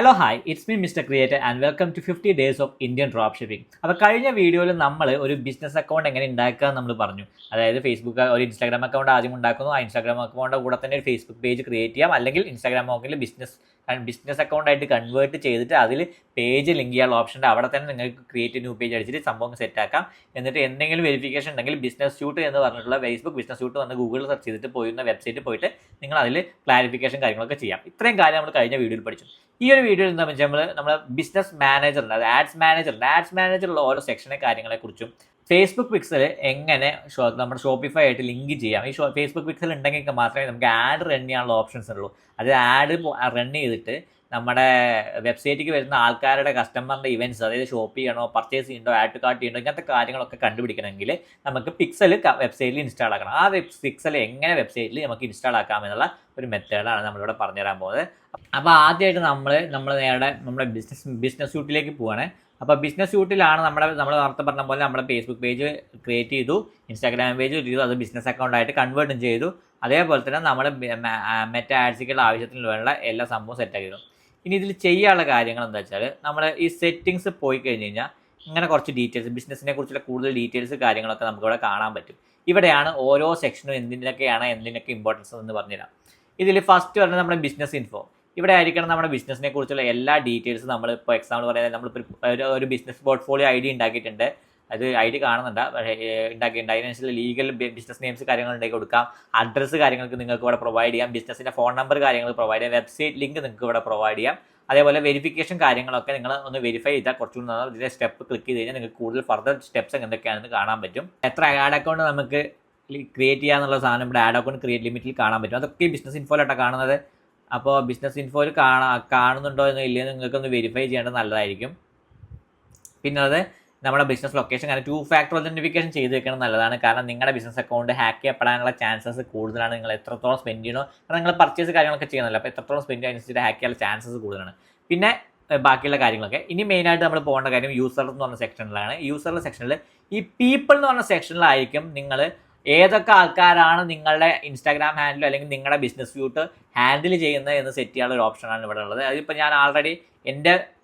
Hello hi it's me mister creator and welcome to 50 days of Indian drop shipping. അപ്പോൾ കഴിഞ്ഞ വീഡിയോയിൽ നമ്മൾ ഒരു ബിസിനസ് അക്കൗണ്ട് എങ്ങനെ ഉണ്ടാക്കുക നമ്മൾ പറഞ്ഞു. അതായത് ഫേസ്ബുക്ക് ഒരു ഇൻസ്റ്റാഗ്രാം അക്കൗണ്ട് ആദ്യം ഉണ്ടാക്കുന്നു. ആ ഇൻസ്റ്റാഗ്രാം അക്കൗണ്ട് കൂടെ തന്നെ ഒരു ഫേസ്ബുക്ക് പേജ് ക്രിയേറ്റ് ചെയ്യാം, അല്ലെങ്കിൽ ഇൻസ്റ്റാഗ്രാം അക്കൗണ്ടിൽ ബിസിനസ് അക്കൗണ്ടായിട്ട് കൺവേർട്ട് ചെയ്തിട്ട് അതിൽ പേജ് ലിങ്ക് ചെയ്യാനുള്ള ഓപ്ഷൻ്റെ അവിടെ തന്നെ നിങ്ങൾക്ക് ക്രിയേറ്റ് ന്യൂ പേജ് അടിച്ചിട്ട് സംഭവം സെറ്റ് ആക്കാം. എന്നിട്ട് എന്തെങ്കിലും വെരിഫിക്കേഷൻ ഉണ്ടെങ്കിൽ ബിസിനസ് സ്യൂട്ട് എന്ന് പറഞ്ഞിട്ടുള്ള ഫേസ്ബുക്ക് ബിസിനസ് സ്യൂട്ട് വന്ന് ഗൂഗിളിൽ സെർച്ച് ചെയ്തിട്ട് പോയിരുന്ന വെബ്സൈറ്റിൽ പോയിട്ട് നിങ്ങൾ അതിൽ ക്ലാരിഫിക്കേഷൻ കാര്യങ്ങളൊക്കെ ചെയ്യാം. ഇത്രയും കാര്യം നമ്മൾ കഴിഞ്ഞ വീഡിയോയിൽ പഠിച്ചു. ഈ ഒരു വീഡിയോ എന്താ വെച്ചാൽ നമ്മൾ ബിസിനസ് മാനേജറുണ്ട്, അത് ആഡ്സ് മാനേജറുള്ള ഓരോ സെക്ഷനെ കാര്യങ്ങളെക്കുറിച്ചും ഫേസ്ബുക്ക് പിക്സൽ എങ്ങനെ നമ്മുടെ ഷോപ്പിഫൈ ആയിട്ട് ലിങ്ക് ചെയ്യാം. ഈ ഫേസ്ബുക്ക് പിക്സൽ ഉണ്ടെങ്കിൽ മാത്രമേ നമുക്ക് ആഡ് റൺ ചെയ്യാനുള്ള ഓപ്ഷൻസ് ഉള്ളൂ. അത് ആഡ് റൺ ചെയ്തിട്ട് നമ്മുടെ വെബ്സൈറ്റിലേക്ക് വരുന്ന ആൾക്കാരുടെ കസ്റ്റമറിൻ്റെ ഇവൻറ്റ്സ്, അതായത് ഷോപ്പ് ചെയ്യണോ, പർച്ചേസ് ചെയ്യണോ, ആഡ് ടു കാർട്ട് ചെയ്യണോ, ഇങ്ങനത്തെ കാര്യങ്ങളൊക്കെ കണ്ടുപിടിക്കണമെങ്കിൽ നമുക്ക് പിക്സൽ വെബ്സൈറ്റിൽ ഇൻസ്റ്റാൾ ആക്കണം. ആ പിക്സൽ എങ്ങനെ വെബ്സൈറ്റിൽ നമുക്ക് ഇൻസ്റ്റാൾ ആക്കാം എന്നുള്ള ഒരു മെത്തേഡാണ് നമ്മളിവിടെ പറഞ്ഞു തരാൻ പോകുന്നത്. അപ്പോൾ ആദ്യമായിട്ട് നമ്മൾ നേരെ നമ്മുടെ ബിസിനസ് സ്യൂട്ടിലേക്ക് പോവുകയാണ്. അപ്പോൾ ബിസിനസ് സ്യൂട്ടിലാണ് നമ്മൾ നേരത്തെ പറഞ്ഞ പോലെ നമ്മുടെ ഫേസ്ബുക്ക് പേജ് ക്രിയേറ്റ് ചെയ്തു, ഇൻസ്റ്റാഗ്രാം പേജ് ചെയ്തു, അത് ബിസിനസ് അക്കൗണ്ടായിട്ട് കൺവേർട്ടും ചെയ്തു. അതേപോലെ തന്നെ നമ്മൾ മെറ്റ ആഡ്സിക്കുള്ള ആവശ്യത്തിനുള്ള എല്ലാ സംഭവവും സെറ്റാക്കി. ഇനി ഇതിൽ ചെയ്യാനുള്ള കാര്യങ്ങൾ എന്താ വെച്ചാൽ, നമ്മൾ ഈ സെറ്റിങ്സ് പോയി കഴിഞ്ഞ് കഴിഞ്ഞാൽ ഇങ്ങനെ കുറച്ച് ഡീറ്റെയിൽസ്, ബിസിനസ്സിനെ കുറിച്ചുള്ള കൂടുതൽ ഡീറ്റെയിൽസ് കാര്യങ്ങളൊക്കെ നമുക്കിവിടെ കാണാൻ പറ്റും. ഇവിടെയാണ് ഓരോ സെക്ഷനും എന്തിനൊക്കെ ഇമ്പോർട്ടൻസ് എന്ന് പറഞ്ഞുതരാം. ഇതിൽ ഫസ്റ്റ് പറഞ്ഞാൽ നമ്മുടെ ബിസിനസ് ഇൻഫോ. ഇവിടെ ആയിരിക്കണം നമ്മുടെ ബിസിനസ്സിനെ കുറിച്ചുള്ള എല്ലാ ഡീറ്റെയിൽസും. നമ്മളിപ്പോൾ എക്സാമ്പിൾ പറയുന്നത്, നമ്മളിപ്പോൾ ഒരു ബിസിനസ് പോർട്ട്ഫോളിയോ ഐ ഡി ഉണ്ടാക്കിയിട്ടുണ്ട്, അത് ഐ ഡി കാണുന്നുണ്ട്, ഉണ്ടാക്കിയിട്ടുണ്ട്. അതിനനുസരിച്ച് ലീഗൽ ബിസിനസ് നെയിംസ് കാര്യങ്ങൾ ഉണ്ടാക്കി കൊടുക്കാം. അഡ്രസ്സ് കാര്യങ്ങൾക്ക് നിങ്ങൾക്ക് ഇവിടെ പ്രൊവൈഡ് ചെയ്യാം. ബിസിനസ്സിൻ്റെ ഫോൺ നമ്പർ കാര്യങ്ങൾ പ്രൊവൈഡ് ചെയ്യാം. വെബ്സൈറ്റ് ലിങ്ക് നിങ്ങൾക്ക് ഇവിടെ പ്രൊവൈഡ് ചെയ്യാം. അതേപോലെ വെരിഫിക്കേഷൻ കാര്യങ്ങളൊക്കെ നിങ്ങൾ ഒന്ന് വെരിഫൈ ചെയ്താൽ കുറച്ചുകൂടി ഇതിൻ്റെ സ്റ്റെപ്പ് ക്ലിക്ക് ചെയ്ത് കഴിഞ്ഞാൽ നിങ്ങൾക്ക് കൂടുതൽ ഫർദർ സ്റ്റെപ്സ് എന്തൊക്കെയാണെന്ന് കാണാൻ പറ്റും. എത്ര ആഡ് അക്കൗണ്ട് നമുക്ക് ക്രിയേറ്റ് ചെയ്യാന്നുള്ള സാധനം ഇവിടെ ആഡ് അക്കൗണ്ട് ക്രിയേറ്റ് ലിമിറ്റിൽ കാണാൻ പറ്റും. അതൊക്കെ ബിസിനസ് ഇൻഫോയിലാണ് കാണുന്നത്. അപ്പോൾ ബിസിനസ് ഇൻഫോയിൽ കാണുന്നുണ്ടോ എന്ന് ഇല്ലെന്ന് നിങ്ങൾക്കൊന്ന് വെരിഫൈ ചെയ്യേണ്ടത് നല്ലതായിരിക്കും. പിന്നെ അത് നമ്മുടെ ബിസിനസ് ലൊക്കേഷൻ കാരണം 2 ഫാക്ടർ ഒതൻറ്റിഫിക്കേഷൻ ചെയ്ത് വെക്കണം നല്ലതാണ്. കാരണം നിങ്ങളുടെ ബിസിനസ് അക്കൗണ്ട് ഹാക്ക് ചെയ്യപ്പെടാനുള്ള ചാൻസസ് കൂടുതലാണ്. നിങ്ങൾ എത്രത്തോളം സ്പെൻഡ് ചെയ്യണോ, കാരണം നിങ്ങൾ പർച്ചേസ് കാര്യങ്ങളൊക്കെ ചെയ്യുന്നില്ല, അപ്പോൾ എത്രത്തോളം സ്പെൻഡ് ചെയ്യുന്നതിനനുസരിച്ച് ഹാക്ക് ചെയ്യാനുള്ള ചാൻസസ് കൂടുതലാണ്. പിന്നെ ബാക്കിയുള്ള കാര്യങ്ങളൊക്കെ. ഇനി മെയിനായിട്ട് നമ്മൾ പോകേണ്ട കാര്യം യൂസർ എന്ന് പറഞ്ഞ സെക്ഷനിലാണ്. യൂസറിൻ്റെ സെക്ഷനിൽ ഈ പീപ്പിൾ എന്ന് പറഞ്ഞ സെക്ഷനിലായിരിക്കും നിങ്ങൾ ഏതൊക്കെ ആൾക്കാരാണ് നിങ്ങളുടെ ഇൻസ്റ്റാഗ്രാം ഹാൻഡിലോ അല്ലെങ്കിൽ നിങ്ങളുടെ ബിസിനസ് സ്യൂട്ട് ഹാൻഡിൽ ചെയ്യുന്നത് എന്ന് സെറ്റ് ചെയ്യാനുള്ള ഒരു ഓപ്ഷനാണ് ഇവിടെ ഉള്ളത്. അതിപ്പോൾ ഞാൻ ആൾറെഡി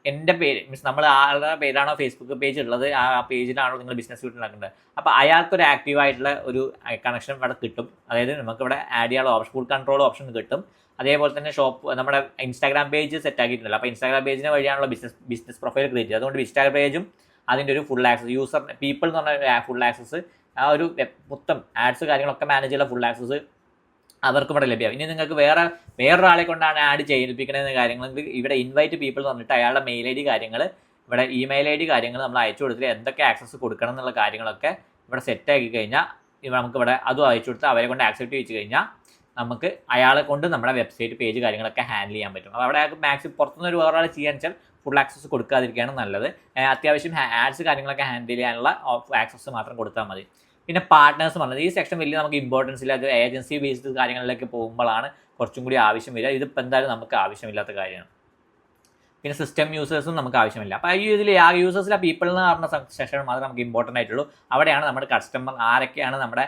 എൻ്റെ പേര് മീൻസ് നമ്മൾ ആളുടെ പേരാണോ ഫേസ്ബുക്ക് പേജ് ഉള്ളത്, ആ പേജിലാണോ നിങ്ങൾ ബിസിനസ് സ്യൂട്ട് ഉണ്ടാക്കുന്നത്, അപ്പോൾ അയാൾക്കൊരു ആക്റ്റീവായിട്ടുള്ള ഒരു കണക്ഷൻ ഇവിടെ കിട്ടും. അതായത് നമുക്കിവിടെ ആഡ് ചെയ്യാനുള്ള ഓപ്ഷൻ, ഫുൾ കൺട്രോൾ ഓപ്ഷൻ കിട്ടും. അതേപോലെ തന്നെ നമ്മുടെ ഇൻസ്റ്റാഗ്രാം പേജ് സെറ്റ് ആക്കിയിട്ടുണ്ടല്ലോ, അപ്പോൾ ഇൻസ്റ്റാഗ്രാം പേജിന് വഴിയാണല്ലോ ബിസിനസ് പ്രൊഫൈൽ ക്രിയേറ്റ് ചെയ്യുക. അതുകൊണ്ട് ഇൻസ്റ്റാഗ്രാം പേജും അതിൻ്റെ ഒരു ഫുൾ ആക്സസ്, യൂസർ പീപ്പിൾ എന്ന് പറഞ്ഞ ഫുൾ ആക്സസ്, ആ ഒരു മൊത്തം ആഡ്സ് കാര്യങ്ങളൊക്കെ മാനേജ് ചെയ്യുന്ന ഫുൾ ആക്സസ് അവർക്കും ഇവിടെ ലഭ്യമാകും. ഇനി നിങ്ങൾക്ക് വേറൊരാളെ കൊണ്ടാണ് ആഡ് ചെയ്യിപ്പിക്കണമെന്ന കാര്യങ്ങൾ ഇവിടെ ഇൻവൈറ്റ് പീപ്പിൾ എന്ന് പറഞ്ഞിട്ട് അയാളുടെ മെയിൽ ഐ ഡി കാര്യങ്ങൾ, ഇവിടെ ഇമെയിൽ ഐ ഡി കാര്യങ്ങൾ നമ്മൾ അയച്ചു കൊടുത്തിട്ട് എന്തൊക്കെ ആക്സസ് കൊടുക്കണം എന്നുള്ള കാര്യങ്ങളൊക്കെ ഇവിടെ സെറ്റ് ആക്കി കഴിഞ്ഞാൽ നമുക്കിവിടെ അതും അയച്ചു കൊടുത്ത് അവരെ കൊണ്ട് ആക്സെപ്റ്റ് ചെയ്യിച്ചു കഴിഞ്ഞാൽ നമുക്ക് അയാളെ കൊണ്ട് നമ്മുടെ വെബ്സൈറ്റ് പേജ് കാര്യങ്ങളൊക്കെ ഹാൻഡിൽ ചെയ്യാൻ പറ്റും. അപ്പോൾ അവിടെ മാക്സിമം പുറത്തുനിന്ന് ഒരു വേറൊരാൾ ചെയ്യാന്ന് വെച്ചാൽ ഫുൾ ആക്സസ് കൊടുക്കാതിരിക്കുകയാണ് നല്ലത്. അത്യാവശ്യം ആഡ്സ് കാര്യങ്ങളൊക്കെ ഹാൻഡിൽ ചെയ്യാനുള്ള ആക്സസ് മാത്രം കൊടുത്താൽ മതി. പിന്നെ പാർട്ട്നേഴ്സ് പറഞ്ഞത് ഈ സെക്ഷൻ വലിയ നമുക്ക് ഇമ്പോർട്ടൻസ് ഇല്ല. അത് ഏജൻസി ബേസ്ഡ് കാര്യങ്ങളിലേക്ക് പോകുമ്പോഴാണ് കുറച്ചും കൂടി ആവശ്യം വരിക. ഇതിപ്പോൾ എന്തായാലും നമുക്ക് ആവശ്യമില്ലാത്ത കാര്യമാണ്. പിന്നെ സിസ്റ്റം യൂസേഴ്സും നമുക്ക് ആവശ്യമില്ല. അപ്പോൾ ഈ ഇതിൽ ആ യൂസേഴ്സിലെ പീപ്പിൾ എന്ന് പറഞ്ഞ സെക്ഷൻ മാത്രമേ നമുക്ക് ഇമ്പോർട്ടൻ്റ് ആയിട്ടുള്ളൂ. അവിടെയാണ് നമ്മുടെ കസ്റ്റമർ ആരൊക്കെയാണ് നമ്മുടെ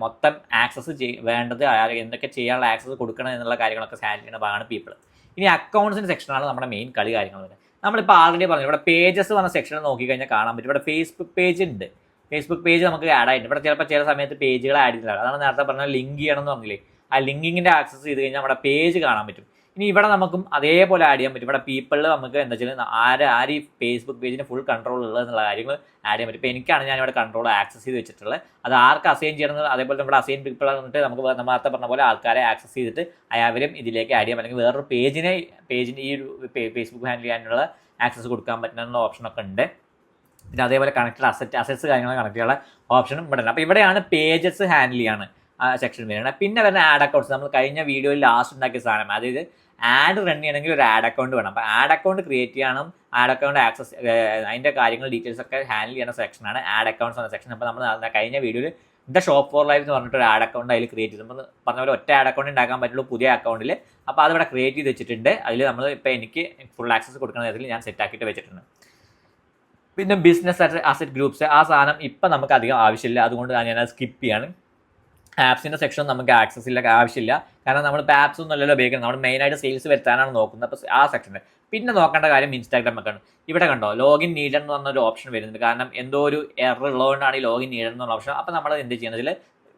മൊത്തം ആക്സസ് വേണ്ടത്, എന്തൊക്കെ ചെയ്യാനുള്ള ആക്സസ് കൊടുക്കണം എന്നുള്ള കാര്യങ്ങളൊക്കെ ഹാൻഡിൽ ചെയ്യുന്ന ഭാഗമാണ് പീപ്പിൾ. ഇനി അക്കൗണ്ട്സിൻ്റെ സെക്ഷനാണ് നമ്മുടെ മെയിൻ കാര്യങ്ങൾ വരുന്നത്. നമ്മളിപ്പോൾ ആൾറെഡി പറഞ്ഞു, ഇവിടെ പേജസ് പറഞ്ഞ സെക്ഷനിൽ നോക്കിക്കഴിഞ്ഞാൽ കാണാൻ പറ്റും. ഇവിടെ ഫേസ്ബുക്ക് പേജ് ഉണ്ട്. ഫേസ്ബുക്ക് പേജ് നമുക്ക് ആഡ് ആയിട്ടുണ്ട്. ഇവിടെ ചിലപ്പോൾ ചില സമയത്ത് പേജുകൾ ആഡ് ചെയ്തില്ല. അതാണ് നേരത്തെ പറഞ്ഞാൽ ലിങ്ക് ചെയ്യണം എന്ന് പറഞ്ഞില്ലേ, ആ ലിങ്കിങ്ങിൻ്റെ ആക്സസ് ചെയ്ത് കഴിഞ്ഞാൽ നമ്മുടെ പേജ് കാണാൻ പറ്റും. ഇനി ഇവിടെ നമുക്കും അതേപോലെ ആഡ് ചെയ്യാൻ പറ്റും. ഇവിടെ പീപ്പിളിൽ നമുക്ക് എന്താ വെച്ചാൽ ആര് ഈ ഫേസ്ബുക്ക് പേജിന് ഫുൾ കൺട്രോൾ ഉള്ളത് എന്നുള്ള കാര്യങ്ങൾ ആഡ് ചെയ്യാൻ പറ്റും. ഇപ്പോൾ എനിക്കാണ് ഞാനിവിടെ കൺട്രോൾ ആക്സസ് ചെയ്ത് വെച്ചിട്ടുള്ളത്. അത് ആർക്ക് അസൈൻ ചെയ്യണമെന്ന്, അതേപോലെ നമ്മുടെ അസൈൻ പീപ്പിൾ വന്നിട്ട് നമുക്ക് നേരത്തെ പറഞ്ഞ പോലെ ആൾക്കാരെ ആക്സസ് ചെയ്തിട്ട് അവരും ഇതിലേക്ക് ആഡ് ചെയ്യാം. അല്ലെങ്കിൽ വേറൊരു പേജിന് ഈ ഒരു ഫേസ്ബുക്ക് ഹാൻഡിൽ ചെയ്യാനുള്ള ആക്സസ് കൊടുക്കാൻ പറ്റുന്ന ഓപ്ഷനൊക്കെ ഉണ്ട്. പിന്നെ അതേപോലെ കണക്റ്റഡ് അസറ്റ്സ് കാര്യങ്ങൾ കണക്ട് ചെയ്യാനുള്ള ഓപ്ഷനും ഇവിടെ ഉണ്ട്. അപ്പോൾ ഇവിടെയാണ് പേജസ് ഹാൻഡിൽ ചെയ്യാണ് ആ സെക്ഷൻ വരുന്നത്. പിന്നെ വരുന്ന ആഡ് അക്കൗണ്ട്സ്, നമ്മൾ കഴിഞ്ഞ വീഡിയോയിൽ ലാസ്റ്റ് ഉണ്ടാക്കിയ സാധനം, അതായത് ആഡ് റൺ ചെയ്യണമെങ്കിൽ ഒരു ആഡ് അക്കൗണ്ട് വേണം. അപ്പോൾ ആഡ് അക്കൗണ്ട് ക്രിയേറ്റ് ചെയ്യണം, ആഡ് അക്കൗണ്ട് ആക്സസ് അതിൻ്റെ കാര്യങ്ങൾ ഡീറ്റെയിൽസ് ഒക്കെ ഹാൻഡിൽ ചെയ്യുന്ന സെക്ഷനാണ് ആഡ് അക്കൗണ്ട്സ് എന്ന സെക്ഷൻ. അപ്പോൾ നമ്മൾ കഴിഞ്ഞ വീഡിയോയിൽ ഷോപ്പ് ഫോർ ലൈഫ് എന്ന് പറഞ്ഞിട്ട് ഒരു ആഡ് അക്കൗണ്ട് അതിൽ ക്രിയേറ്റ് ചെയ്തു. നമ്മൾ പറഞ്ഞ പോലെ ഒറ്റ ആഡ് അക്കൗണ്ട് ഉണ്ടാക്കാൻ പറ്റുള്ളൂ പുതിയ അക്കൗണ്ടിൽ. അപ്പോൾ അതിവിടെ ക്രിയേറ്റ് ചെയ്ത് വെച്ചിട്ടുണ്ട്. അതിൽ നമ്മൾ ഇപ്പോൾ എനിക്ക് ഫുൾ ആക്സസ് കൊടുക്കുന്ന തരത്തിൽ ഞാൻ സെറ്റ് ആക്കിയിട്ട് വെച്ചിട്ടുണ്ട്. പിന്നെ ബിസിനസ് അസറ്റ് ഗ്രൂപ്പ്സ്, ആ സാധനം ഇപ്പം നമുക്ക് അധികം ആവശ്യമില്ല, അതുകൊണ്ട് ഞാനത് സ്കിപ്പ് ചെയ്യാണ്. ആപ്സിൻ്റെ സെക്ഷൻ നമുക്ക് ആക്സസ് ഇല്ല, ആവശ്യമില്ല. കാരണം നമ്മളിപ്പോൾ ആപ്സ് ഒന്നും അല്ലല്ലോ ഉപയോഗിക്കുന്നത്, നമ്മൾ മെയിനായിട്ട് സെയിൽസ് വരുത്താനാണ് നോക്കുന്നത്. അപ്പോൾ ആ സെക്ഷനിൽ പിന്നെ നോക്കേണ്ട കാര്യം ഇൻസ്റ്റാഗ്രാം അക്കൗണ്ട്. ഇവിടെ കണ്ടോ ലോഗിൻ നീഡഡ് എന്ന് പറഞ്ഞൊരു ഓപ്ഷൻ വരുന്നുണ്ട്. കാരണം എന്തോ ഒരു എറർ ഉള്ളതുകൊണ്ടാണ് ഈ ലോഗിൻ നീഡഡ് എന്നുള്ള ഓപ്ഷൻ. അപ്പോൾ നമ്മൾ എന്ത് ചെയ്യുന്നതിൽ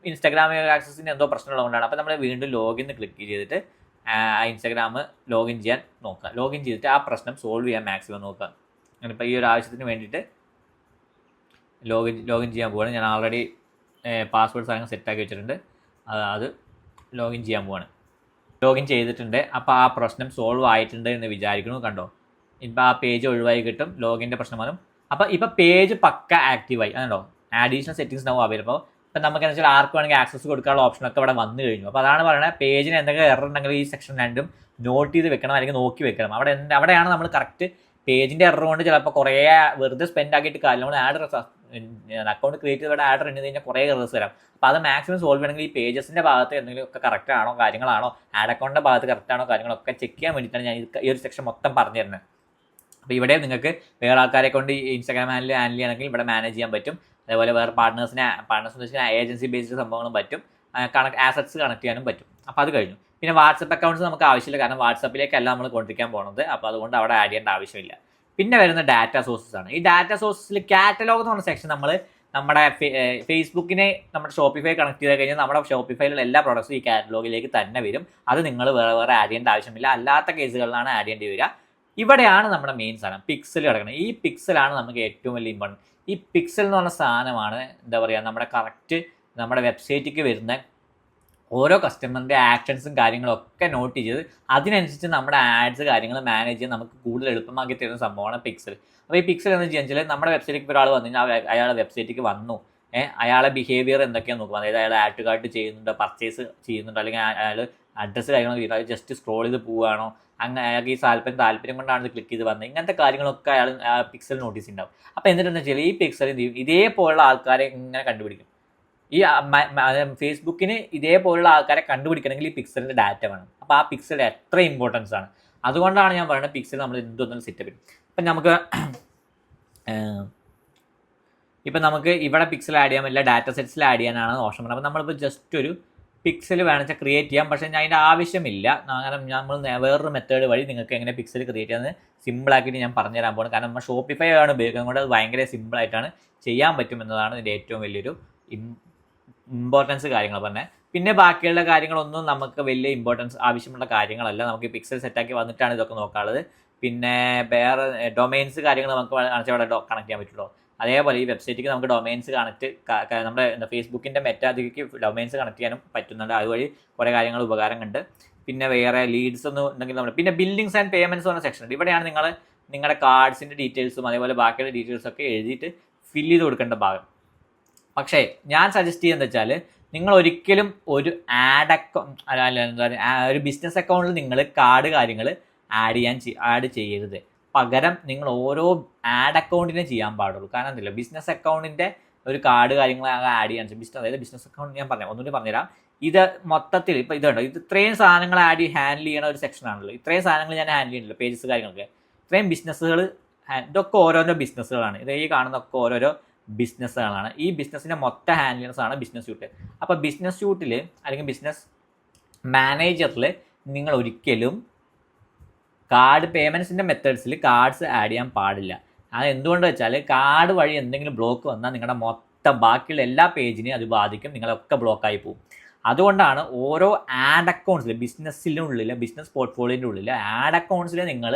ഇൻസ്റ്റാഗ്രാം ആക്സസിന് എന്തോ പ്രശ്നമുള്ളതുകൊണ്ടാണ്. അപ്പോൾ നമ്മൾ വീണ്ടും ലോഗിൻ ക്ലിക്ക് ചെയ്തിട്ട് ഇൻസ്റ്റാഗ്രാം ലോഗിൻ ചെയ്യാൻ നോക്കുക. ലോഗിൻ ചെയ്തിട്ട് ആ പ്രശ്നം സോൾവ് ചെയ്യാൻ മാക്സിമം നോക്കുക. ഞാനിപ്പോൾ ഈ ഒരു ആവശ്യത്തിന് വേണ്ടിയിട്ട് ലോഗിൻ ചെയ്യാൻ പോവാണ്. ഞാൻ ഓൾറെഡി പാസ്വേഡ് സാധനം സെറ്റാക്കി വെച്ചിട്ടുണ്ട്. അത് ലോഗിൻ ചെയ്യാൻ പോവാണ്. ലോഗിൻ ചെയ്തിട്ടുണ്ട്. അപ്പോൾ ആ പ്രശ്നം സോൾവ് ആയിട്ടുണ്ട് എന്ന് വിചാരിക്കുന്നു. കണ്ടോ ഇപ്പോൾ ആ പേജ് ഒഴിവായി കിട്ടും. ലോഗിൻ്റെ പ്രശ്നം വരും. അപ്പോൾ ഇപ്പോൾ പേജ് പക്ക ആക്റ്റീവായി. അതുണ്ടോ അഡീഷണൽ സെറ്റിംഗ്സ് ഉണ്ടാവും അവൈലബിൾ. അപ്പോൾ നമുക്ക് എന്താ വെച്ചാൽ ആർക്ക് വേണമെങ്കിൽ ആക്സസ് കൊടുക്കാനുള്ള ഓപ്ഷനൊക്കെ ഇവിടെ വന്നു കഴിഞ്ഞു. അപ്പോൾ അതാണ് പറയുന്നത് പേജിന് എന്തെങ്കിലും എറർ ഉണ്ടെങ്കിൽ ഈ സെക്ഷൻ രണ്ടും നോട്ട് ചെയ്ത് വെക്കണം അല്ലെങ്കിൽ നോക്കി വെക്കണം. അവിടെയാണ് നമ്മൾ കറക്റ്റ് പേജിൻ്റെ എറർ കൊണ്ട് ചിലപ്പോൾ കുറേ വെറുതെ സ്പെൻഡ് ആക്കിയിട്ട് കാര്യം നമ്മൾ അക്കൗണ്ട് ക്രിയേറ്റ് ചെയ്ത് ആഡ് റൺ ചെയ്ത് കഴിഞ്ഞാൽ കുറേ എറേഴ്സ് വരാം. അപ്പോൾ അത് മാക്സിമം സോൾവ് ചെയ്യണമെങ്കിൽ ഈ പേജസിൻ്റെ ഭാഗത്ത് എന്തെങ്കിലും ഒക്കെ കറക്റ്റ് ആണോ കാര്യങ്ങളാണോ ആഡ് അക്കൗണ്ടിൻ്റെ ഭാഗത്ത് കറക്റ്റ് ആണോ കാര്യങ്ങളൊക്കെ ചെക്ക് ചെയ്യാൻ വേണ്ടിയിട്ടാണ് ഞാൻ ഈ ഒരു സെക്ഷൻ മൊത്തം പറഞ്ഞു തരുന്നത്. അപ്പോൾ ഇവിടെ നിങ്ങൾക്ക് വേറെ ആൾക്കാരെ കൊണ്ട് ഈ ഇൻസ്റ്റാഗ്രാം ഹാൻഡിൽ ചെയ്യണമെങ്കിൽ ഇവിടെ മാനേജ് ചെയ്യാൻ പറ്റും. അതേപോലെ വേറെ പാർട്ട്നേഴ്സ് എന്ന് വെച്ചാൽ ഏജൻസി ബേസ്ഡ് സംഭവങ്ങളും പറ്റും. ആസറ്റ്സ് കണക്ട് ചെയ്യാനും പറ്റും. അപ്പോൾ അത് കഴിഞ്ഞു. പിന്നെ വാട്സപ്പ് അക്കൗണ്ട്സ് നമുക്ക് ആവശ്യമില്ല. കാരണം വാട്സപ്പിലേക്കല്ല നമ്മൾ കൊണ്ടിരിക്കാൻ പോകുന്നത്. അപ്പോൾ അതുകൊണ്ട് അവിടെ ആഡ് ചെയ്യേണ്ട ആവശ്യമില്ല. പിന്നെ വരുന്ന ഡാറ്റ സോഴ്സസ് ആണ്. ഈ ഡാറ്റ സോഴ്സസിൽ കാറ്റലോഗ് എന്ന് പറഞ്ഞ സെക്ഷൻ നമ്മുടെ ഫേസ്ബുക്കിനെ നമ്മുടെ ഷോപ്പിഫൈ കണക്ട് ചെയ്ത് കഴിഞ്ഞാൽ നമ്മുടെ ഷോപ്പിഫൈയിലുള്ള എല്ലാ പ്രോഡക്ട്സും ഈ കാറ്റലോഗിലേക്ക് തന്നെ വരും. അത് നിങ്ങൾ വേറെ ആഡ് ചെയ്യേണ്ട ആവശ്യമില്ല. അല്ലാത്ത കേസുകളിലാണ് ആഡ് ചെയ്യേണ്ടി വരിക. ഇവിടെയാണ് നമ്മുടെ മെയിൻ സാധനം പിക്സൽ കിടക്കുന്നത്. ഈ പിക്സലാണ് നമുക്ക് ഏറ്റവും വലിയ ഇമ്പോർട്ടൻറ്റ്. ഈ പിക്സൽ എന്ന് പറഞ്ഞ സാധനമാണ് എന്താ പറയുക നമ്മുടെ കറക്റ്റ് നമ്മുടെ വെബ്സൈറ്റിലേക്ക് വരുന്ന ഓരോ കസ്റ്റമറിൻ്റെ ആക്ഷൻസും കാര്യങ്ങളൊക്കെ നോട്ട് ചെയ്ത് അതിനനുസരിച്ച് നമ്മുടെ ആഡ്സ് കാര്യങ്ങൾ മാനേജ് ചെയ്യാൻ നമുക്ക് കൂടുതൽ എളുപ്പമാക്കി തരുന്ന സംഭവമാണ് പിക്സൽ. അപ്പോൾ ഈ പിക്സൽ എന്ന് വെച്ചാൽ നമ്മുടെ വെബ്സൈറ്റിലേക്ക് ഒരാൾ വന്നു കഴിഞ്ഞാൽ അയാളുടെ വെബ്സൈറ്റിലേക്ക് വന്നു അയാളെ ബിഹേവിയർ എന്തൊക്കെയാണെന്ന് നോക്കും. അതായത് അയാൾ ആഡ് ടു കാർട്ട് ചെയ്യുന്നുണ്ടോ, പർച്ചേസ് ചെയ്യുന്നുണ്ടോ, അല്ലെങ്കിൽ അയാൾ അഡ്രസ്സ് കാര്യങ്ങളൊക്കെ ജസ്റ്റ് സ്ക്രോൾ ചെയ്ത് പോവുകയാണോ, അങ്ങനെ അയാൾക്ക് ഈ താല്പര്യം കൊണ്ടാണ് ഇത് ക്ലിക്ക് ചെയ്ത് വന്നത്. ഇങ്ങനത്തെ കാര്യങ്ങളൊക്കെ അയാൾ പിക്സൽ നോട്ടീസ് ഉണ്ടാവും. അപ്പോൾ എന്നിട്ടെന്ന് വെച്ചാൽ ഈ പിക്സൽ എന്ത് ചെയ്യും, ഇതേപോലുള്ള ആൾക്കാരെ ഇങ്ങനെ കണ്ടുപിടിക്കും. ഈ ഫേസ്ബുക്കിന് ഇതേപോലുള്ള ആൾക്കാരെ കണ്ടുപിടിക്കണമെങ്കിൽ ഈ പിക്സലിൻ്റെ ഡാറ്റ വേണം. അപ്പോൾ ആ പിക്സൽ എത്ര ഇമ്പോർട്ടൻസ് ആണ്. അതുകൊണ്ടാണ് ഞാൻ പറയുന്നത് പിക്സൽ നമ്മൾ എന്തൊന്നും സെറ്റപ്പ് ചെയ്യും. ഇപ്പം നമുക്ക് ഇവിടെ പിക്സൽ ആഡ് ചെയ്യാൻ പറ്റില്ല, ഡാറ്റ സെറ്റ്സിൽ ആഡ് ചെയ്യാനാണ് ഓപ്ഷൻ പറഞ്ഞത്. അപ്പോൾ നമ്മളിപ്പോൾ ജസ്റ്റ് ഒരു പിക്സൽ വേണമെച്ചാൽ ക്രിയേറ്റ് ചെയ്യാം. പക്ഷേ ഞാൻ അതിൻ്റെ ആവശ്യമില്ല. കാരണം നമ്മൾ വേറൊരു മെത്തേഡ് വഴി നിങ്ങൾക്ക് എങ്ങനെ പിക്സൽ ക്രിയേറ്റ് ചെയ്യുന്നത് സിമ്പിളാക്കിയിട്ട് ഞാൻ പറഞ്ഞു തരാൻ പോകുന്നത്. കാരണം നമ്മൾ ഷോപ്പിഫൈ ആണ് ഉപയോഗിക്കുന്നത് കൊണ്ട് അത് ഭയങ്കര സിമ്പിളായിട്ടാണ് ചെയ്യാൻ പറ്റുമെന്നതാണ് ഇതിൻ്റെ ഏറ്റവും വലിയൊരു ഇമ്പോർട്ടൻസ് കാര്യങ്ങൾ പറഞ്ഞത്. പിന്നെ ബാക്കിയുള്ള കാര്യങ്ങളൊന്നും നമുക്ക് വലിയ ഇമ്പോർട്ടൻസ് ആവശ്യമുള്ള കാര്യങ്ങളല്ല. നമുക്ക് പിക്സൽ സെറ്റാക്കി വന്നിട്ടാണ് ഇതൊക്കെ നോക്കാനുള്ളത്. പിന്നെ വേറെ ഡൊമൈൻസ് കാര്യങ്ങൾ നമുക്ക് അവിടെ കണക്ട് ചെയ്യാൻ പറ്റുള്ളൂ. അതേപോലെ ഈ വെബ്സൈറ്റിക്ക് നമുക്ക് ഡൊമൈൻസ് നമ്മുടെ ഫേസ്ബുക്കിൻ്റെ മെറ്റാതിലേക്ക് ഡൊമൈൻസ് കണക്ട് ചെയ്യാനും പറ്റുന്നുണ്ട്. അതുവഴി കുറേ കാര്യങ്ങൾ ഉപകാരമുണ്ട്. പിന്നെ വേറെ ലീഡ്സ് ഒന്നും ഉണ്ടെങ്കിൽ നമ്മൾ പിന്നെ ബില്ലിങ്സ് ആൻഡ് പേയ്മെൻറ്റ്സ് പറഞ്ഞ സെക്ഷൻ ഉണ്ട്. ഇവിടെയാണ് നിങ്ങളുടെ കാർഡ്സിൻ്റെ ഡീറ്റെയിൽസും അതേപോലെ ബാക്കിയുള്ള ഡീറ്റെയിൽസൊക്കെ എഴുതിയിട്ട് ഫില്ല് ചെയ്ത് കൊടുക്കേണ്ട ഭാഗം. പക്ഷേ ഞാൻ സജസ്റ്റ് ചെയ്യുന്നത് വെച്ചാൽ നിങ്ങൾ ഒരിക്കലും ഒരു ഒരു ബിസിനസ് അക്കൗണ്ടിൽ നിങ്ങൾ കാർഡ് കാര്യങ്ങൾ ആഡ് ചെയ്യരുത്. പകരം നിങ്ങൾ ഓരോ ആഡ് അക്കൗണ്ടിനെ ചെയ്യാൻ പാടുള്ളൂ. കാരണം എന്തില്ല, ബിസിനസ് അക്കൗണ്ടിൻ്റെ ഒരു കാർഡ് കാര്യങ്ങൾ ആഡ് ചെയ്യാൻ അതായത് ബിസിനസ് അക്കൗണ്ട് ഞാൻ ഒന്നുകൂടി പറഞ്ഞുതരാം. ഇത് മൊത്തത്തിൽ ഇപ്പോൾ ഇതുണ്ടോ, ഇത് ഇത്രയും സാധനങ്ങൾ ഹാൻഡിൽ ചെയ്യണ ഒരു സെക്ഷനാണല്ലോ. ഇത്രയും സാധനങ്ങൾ ഞാൻ ഹാൻഡിൽ ചെയ്യുന്നില്ല, പേജസ് കാര്യങ്ങളൊക്കെ. ഇത്രയും ബിസിനസ്സുകൾ ഇതൊക്കെ ഓരോരോ ബിസിനസ്സുകളാണ്. ഇത് ഈ കാണുന്നതൊക്കെ ഓരോരോ ബിസിനസ്സുകളാണ്. ഈ ബിസിനസ്സിൻ്റെ മൊത്തം ഹാൻഡിലേഴ്സാണ് ബിസിനസ് സ്യൂട്ട്. അപ്പോൾ ബിസിനസ് സ്യൂട്ടിൽ അല്ലെങ്കിൽ ബിസിനസ് മാനേജറിൽ നിങ്ങൾ ഒരിക്കലും കാർഡ് പേയ്മെൻറ്റ്സിൻ്റെ മെത്തേഡ്സിൽ കാർഡ്സ് ആഡ് ചെയ്യാൻ പാടില്ല. അത് എന്തുകൊണ്ട് വെച്ചാൽ കാർഡ് വഴി എന്തെങ്കിലും ബ്ലോക്ക് വന്നാൽ നിങ്ങളുടെ മൊത്തം ബാക്കിയുള്ള എല്ലാ പേജിനെയും അത് ബാധിക്കും, നിങ്ങളൊക്കെ ബ്ലോക്കായി പോകും. അതുകൊണ്ടാണ് ഓരോ ആഡ് അക്കൗണ്ട്സിൽ ബിസിനസ്സിനുള്ളിൽ ബിസിനസ് പോർട്ട്ഫോളിയോൻ്റെ ഉള്ളിൽ ആഡ് അക്കൗണ്ട്സിൽ നിങ്ങൾ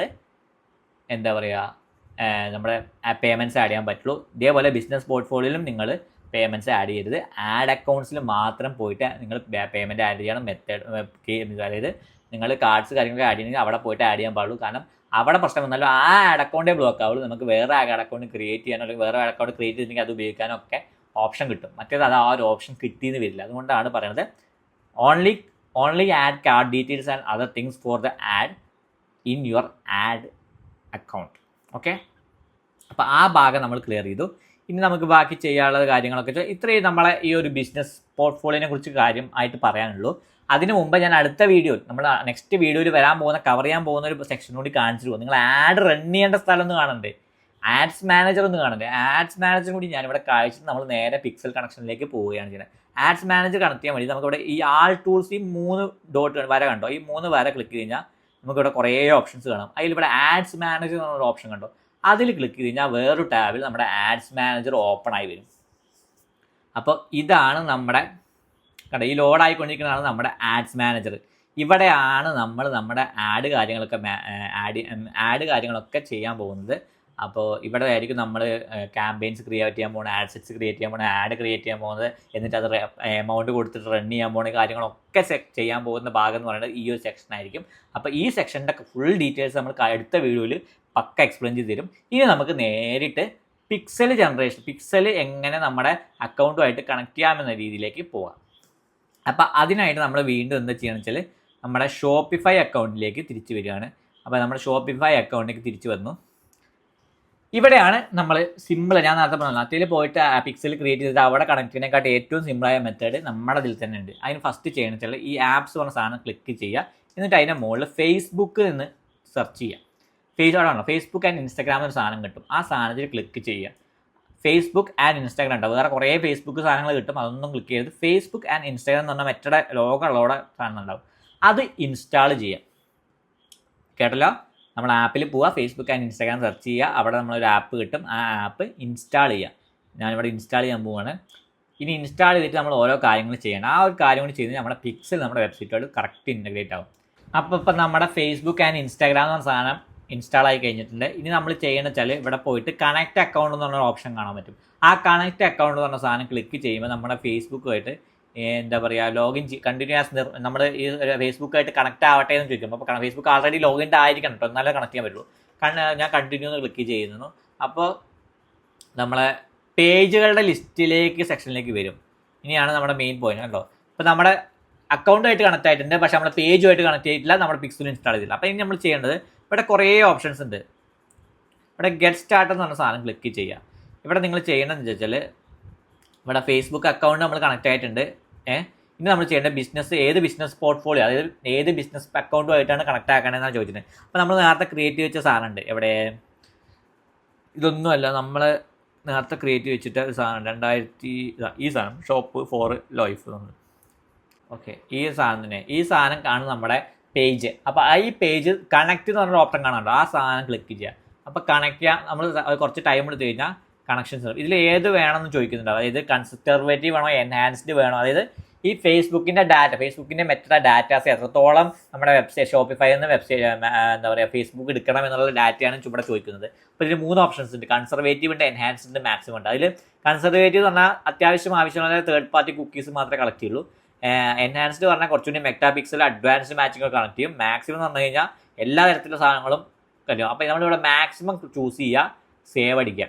എന്താ പറയുക നമ്മുടെ പേയ്മെൻറ്റ്സ് ആഡ് ചെയ്യാൻ പറ്റുള്ളൂ. ഇതേപോലെ ബിസിനസ് പോർട്ട്ഫോളിയോയിലും നിങ്ങൾ പേയ്മെൻറ്റ്സ് ആഡ് ചെയ്യരുത്. ആഡ് അക്കൗണ്ട്സിൽ മാത്രം പോയിട്ട് നിങ്ങൾ പേയ്മെൻറ്റ് ആഡ് ചെയ്യണം. അതായത് നിങ്ങൾ കാർഡ്സ് കാര്യങ്ങളൊക്കെ ആഡ് ചെയ്യണമെങ്കിൽ അവിടെ പോയിട്ട് ആഡ് ചെയ്യാൻ പാടുള്ളൂ. കാരണം അവിടെ പ്രശ്നം വന്നാലും ആ ആഡ് അക്കൗണ്ടേ ബ്ലോക്ക് ആവുള്ളൂ. നമുക്ക് വേറെ ആഡ് അക്കൗണ്ട് ക്രിയേറ്റ് ചെയ്യാനോ അല്ലെങ്കിൽ വേറെ ആഡ് അക്കൗണ്ട് ക്രിയേറ്റ് ചെയ്തിട്ടുണ്ടെങ്കിൽ അത് ഉപയോഗിക്കാനൊക്കെ ഓപ്ഷൻ കിട്ടും. മറ്റേത് അത് ആ ഒരു ഓപ്ഷൻ കിട്ടിയെന്ന് വരില്ല. അതുകൊണ്ടാണ് പറയുന്നത് only add card details and other things for the add in your add account. Okay, അപ്പോൾ ആ ഭാഗം നമ്മൾ ക്ലിയർ ചെയ്തു. ഇനി നമുക്ക് ബാക്കി ചെയ്യാനുള്ള കാര്യങ്ങളൊക്കെ ഇത്രയും നമ്മളെ ഈ ഒരു ബിസിനസ് പോർട്ട്ഫോളിയോനെ കുറിച്ച് കാര്യം ആയിട്ട് പറയാനുള്ളൂ. അതിന് മുമ്പ് ഞാൻ അടുത്ത വീഡിയോ നമ്മൾ നെക്സ്റ്റ് വീഡിയോയിൽ കവർ ചെയ്യാൻ പോകുന്ന ഒരു സെക്ഷൻ കൂടി കാണിച്ചിട്ട് പോകും. നിങ്ങൾ ആഡ് റൺ ചെയ്യേണ്ട സ്ഥലം ഒന്ന് കാണണ്ടേ, ആഡ്സ് മാനേജർ ഒന്ന് കാണണ്ടേ. ആഡ്സ് മാനേജർ കൂടി ഞാനിവിടെ കാണിച്ചിട്ട് നമ്മൾ നേരെ പിക്സൽ കണക്ഷനിലേക്ക് പോവുകയാണ് ചെയ്യുന്നത്. ആഡ്സ് മാനേജർ കണക്ട് ചെയ്യാൻ വേണ്ടി നമുക്കിവിടെ ഈ ആൾ ടൂൾസ് ഈ 3 ഡോട്ട് വര കണ്ടോ, ഈ 3 വര ക്ലിക്ക് കഴിഞ്ഞാൽ നമുക്കിവിടെ കുറേ ഓപ്ഷൻസ് കാണാം. അതിലിവിടെ ആഡ്സ് മാനേജർ എന്നൊരു ഓപ്ഷൻ കണ്ടോ, അതിൽ ക്ലിക്ക് ചെയ്ത് കഴിഞ്ഞാൽ വേറൊരു ടാബിൽ നമ്മുടെ ആഡ്സ് മാനേജർ ഓപ്പൺ ആയി വരും. അപ്പോൾ ഇതാണ് നമ്മുടെ കണ്ടോ, ഈ ലോഡ് ആയിക്കൊണ്ടിരിക്കുന്നതാണ് നമ്മുടെ ആഡ്സ് മാനേജർ. ഇവിടെയാണ് നമ്മൾ നമ്മുടെ ആഡ് കാര്യങ്ങളൊക്കെ ചെയ്യാൻ പോകുന്നത്. അപ്പോൾ ഇവിടെ ആയിരിക്കും നമ്മൾ ക്യാമ്പയിൻസ് ക്രിയേറ്റ് ചെയ്യാൻ പോകുന്നത്, ആഡ് സെറ്റ്സ് ക്രിയേറ്റ് ചെയ്യാൻ പോകുന്നത്, ആഡ് ക്രിയേറ്റ് ചെയ്യാൻ പോകുന്നത്, എന്നിട്ട് അത് എമൗണ്ട് കൊടുത്തിട്ട് റൺ ചെയ്യാൻ പോകുന്ന കാര്യങ്ങളൊക്കെ ചെയ്യാൻ പോകുന്ന ഭാഗം എന്ന് പറയുന്നത് ഈ ഒരു സെക്ഷൻ ആയിരിക്കും. അപ്പോൾ ഈ സെക്ഷൻ്റെ ഫുൾ ഡീറ്റെയിൽസ് നമ്മൾ അടുത്ത വീഡിയോയിൽ പക്ക എക്സ്പ്ലെയിൻ ചെയ്ത് തരും. ഇനി നമുക്ക് നേരിട്ട് പിക്സൽ ജനറേഷൻ, പിക്സൽ എങ്ങനെ നമ്മുടെ അക്കൗണ്ടുമായിട്ട് കണക്ട് ചെയ്യാമെന്ന രീതിയിലേക്ക് പോകാം. അപ്പോൾ അതിനായിട്ട് നമ്മൾ വീണ്ടും എന്താ ചെയ്യുകയെന്ന് വെച്ചാൽ നമ്മുടെ ഷോപ്പിഫൈ അക്കൗണ്ടിലേക്ക് തിരിച്ചു വരികയാണ്. അപ്പോൾ നമ്മുടെ ഷോപ്പിഫൈ അക്കൗണ്ടിലേക്ക് തിരിച്ചു വന്നു. ഇവിടെയാണ് നമ്മൾ സിമ്പിൾ, ഞാൻ നേരത്തെ പറഞ്ഞല്ലോ, അതിൽ പോയിട്ട് പിക്സൽ ക്രിയേറ്റ് ചെയ്തിട്ട് അവിടെ കണക്ട് ചെയ്യുന്നതിനെക്കാട്ട് ഏറ്റവും സിമ്പിളായ മെത്തേഡ് നമ്മുടെ ഇതിൽ തന്നെ ഉണ്ട്. അതിന് ഫസ്റ്റ് ചെയ്യണമെന്ന് വെച്ചാൽ ഈ ആപ്സ് പറഞ്ഞ സാധനം ക്ലിക്ക് ചെയ്യുക. എന്നിട്ട് അതിൻ്റെ മുകളിൽ ഫേസ്ബുക്ക് നിന്ന് സെർച്ച് ചെയ്യുക. ഫേസ്ബുക്ക് ആൻഡ് ഇൻസ്റ്റാഗ്രാം എന്നൊരു സാധനം കിട്ടും. ആ സാധനത്തിൽ ക്ലിക്ക് ചെയ്യുക. ഫേസ്ബുക്ക് ആൻഡ് ഇൻസ്റ്റാഗ്രാം ഉണ്ടാവും. വേറെ കുറേ ഫേസ്ബുക്ക് സാധനങ്ങൾ കിട്ടും, അതൊന്നും ക്ലിക്ക് ചെയ്ത് ഫേസ്ബുക്ക് ആൻഡ് ഇൻസ്റ്റാഗ്രാം എന്ന് പറഞ്ഞാൽ മറ്റേ ലോകമുള്ളവിടെ സാധനം ഉണ്ടാവും, അത് ഇൻസ്റ്റാൾ ചെയ്യാം. കേട്ടല്ലോ, നമ്മൾ ആപ്പിൽ പോവുക, ഫേസ്ബുക്ക് ആൻഡ് ഇൻസ്റ്റാഗ്രാം സെർച്ച് ചെയ്യുക, അവിടെ നമ്മളൊരു ആപ്പ് കിട്ടും, ആ ആപ്പ് ഇൻസ്റ്റാൾ ചെയ്യുക. ഞാനിവിടെ ഇൻസ്റ്റാൾ ചെയ്യാൻ പോവുകയാണ്. ഇനി ഇൻസ്റ്റാൾ ചെയ്തിട്ട് നമ്മൾ ഓരോ കാര്യങ്ങൾ ചെയ്യണം. ആ ഒരു കാര്യം കൂടി ചെയ്ത് നമ്മുടെ പിക്സൽ നമ്മുടെ വെബ്സൈറ്റോട് കറക്റ്റ് ഇൻ്റഗ്രേറ്റ് ആവും. അപ്പോൾ ഇപ്പം നമ്മുടെ ഫേസ്ബുക്ക് ആൻഡ് ഇൻസ്റ്റാഗ്രാം എന്ന സാധനം ഇൻസ്റ്റാൾ ആയി കഴിഞ്ഞിട്ടുണ്ട്. ഇനി നമ്മൾ ചെയ്യണമെന്ന് വെച്ചാൽ ഇവിടെ പോയിട്ട് കണക്റ്റ് അക്കൗണ്ട് എന്ന് പറഞ്ഞ ഓപ്ഷൻ കാണാൻ പറ്റും. ആ കണക്റ്റ് അക്കൗണ്ട് എന്ന് പറഞ്ഞ സാധനം ക്ലിക്ക് ചെയ്യുമ്പോൾ നമ്മുടെ ഫേസ്ബുക്കുമായിട്ട് എന്താ പറയുക ലോഗിൻ കണ്ടിന്യൂസ് നമ്മൾ ഈ ഫേസ്ബുക്കായിട്ട് കണക്റ്റ് ആവട്ടെ എന്ന് ചോദിക്കുമ്പോൾ, അപ്പോൾ ഫേസ്ബുക്ക് ആൾറെഡി ലോഗിൻ ആയിരിക്കണം കേട്ടോ, എന്നാലേ കണക്ട് ചെയ്യാൻ പറ്റുള്ളൂ. ഞാൻ കണ്ടിന്യൂ എന്ന് ക്ലിക്ക് ചെയ്യുന്നു. അപ്പോൾ നമ്മളെ പേജുകളുടെ ലിസ്റ്റിലേക്ക് സെക്ഷനിലേക്ക് വരും. ഇനിയാണ് നമ്മുടെ മെയിൻ പോയിന്റ് കേട്ടോ. ഇപ്പോൾ നമ്മുടെ അക്കൗണ്ടുമായിട്ട് കണക്ട് ആയിട്ടുണ്ട്, പക്ഷേ നമ്മുടെ പേജുമായിട്ട് കണക്ട് ചെയ്തിട്ടില്ല, നമ്മുടെ പിക്സൽ ഇൻസ്റ്റാൾ ചെയ്തില്ല. അപ്പോൾ ഇനി നമ്മൾ ചെയ്യേണ്ടത്, ഇവിടെ കുറേ ഓപ്ഷൻസ് ഉണ്ട്. ഇവിടെ ഗെറ്റ് സ്റ്റാർട്ട് എന്ന് പറഞ്ഞ സാധനം ക്ലിക്ക് ചെയ്യുക. ഇവിടെ നിങ്ങൾ ചെയ്യേണ്ടതെന്ന് വെച്ചാൽ ഇവിടെ ഫേസ്ബുക്ക് അക്കൗണ്ട് നമ്മൾ കണക്ട് ആയിട്ടുണ്ട്. ഇനി നമ്മൾ ചെയ്യേണ്ട ഏത് ബിസിനസ് പോർട്ട്ഫോളിയോ, അതായത് ഏത് ബിസിനസ് അക്കൗണ്ടുമായിട്ടാണ് കണക്ട് ആക്കണമെന്നാണ് ചോദിച്ചിട്ടുണ്ട്. അപ്പോൾ നമ്മൾ നേരത്തെ ക്രിയേറ്റ് വെച്ച സാധനം ഉണ്ട്. എവിടെ, ഇതൊന്നുമല്ല, നമ്മൾ നേരത്തെ ക്രിയേറ്റ് വെച്ചിട്ട് ഒരു സാധനം ഈ സാധനം ഷോപ്പ് ഫോർ ലൈഫ് നമ്മൾ ഓക്കെ, ഈ സാധനം കാണും നമ്മുടെ പേജ്. അപ്പോൾ ഈ പേജ് കണക്ട് എന്ന് പറഞ്ഞൊരു ഓപ്ഷൻ കാണാമല്ലോ, ആ സാധനം ക്ലിക്ക് ചെയ്യുക. അപ്പോൾ കണക്ട് ചെയ്യാൻ നമ്മൾ കുറച്ച് ടൈം എടുത്ത് കഴിഞ്ഞാൽ കണക്ഷൻസ് ഇതിൽ ഏത് വേണമെന്ന് ചോദിക്കുന്നുണ്ട്. അതായത് കൺസർവേറ്റീവ് വേണോ, എൻഹാൻസ്ഡ് വേണോ, അതായത് ഈ ഫേസ്ബുക്കിൻ്റെ മെറ്റ ഡാറ്റാസ് എത്രത്തോളം നമ്മുടെ വെബ്സൈറ്റ് ഷോപ്പിഫൈ എന്ന വെബ്സൈറ്റ് എന്താ പറയുക ഫേസ്ബുക്ക് എടുക്കണം എന്നുള്ള ഡാറ്റയാണ് ഇവിടെ ചോദിക്കുന്നത്. അപ്പോൾ ഇതിൽ 3 ഓപ്ഷൻസ് ഉണ്ട്. കൺസർവേറ്റീവ് ഉണ്ട്, എൻഹാൻസ്ഡ് ഉണ്ട്, മാക്സിമം ഉണ്ട്. അതിൽ കൺസർവേറ്റീവ് എന്ന് പറഞ്ഞാൽ അത്യാവശ്യം ആവശ്യമുള്ള തേർഡ് പാർട്ടി കുക്കീസ് മാത്രമേ കളക്ട് ചെയ്യുള്ളൂ. എൻഹാൻസ്ഡ് പറഞ്ഞാൽ കുറച്ചുകൂടി meta pixel advanced matching connect ചെയ്യും. മാക്സിമം എന്ന് പറഞ്ഞു കഴിഞ്ഞാൽ എല്ലാ തരത്തിലുള്ള സാധനങ്ങളും കഴിയും. അപ്പോൾ നമ്മളിവിടെ മാക്സിമം ചൂസ് ചെയ്യുക, സേവ് അടിക്കുക.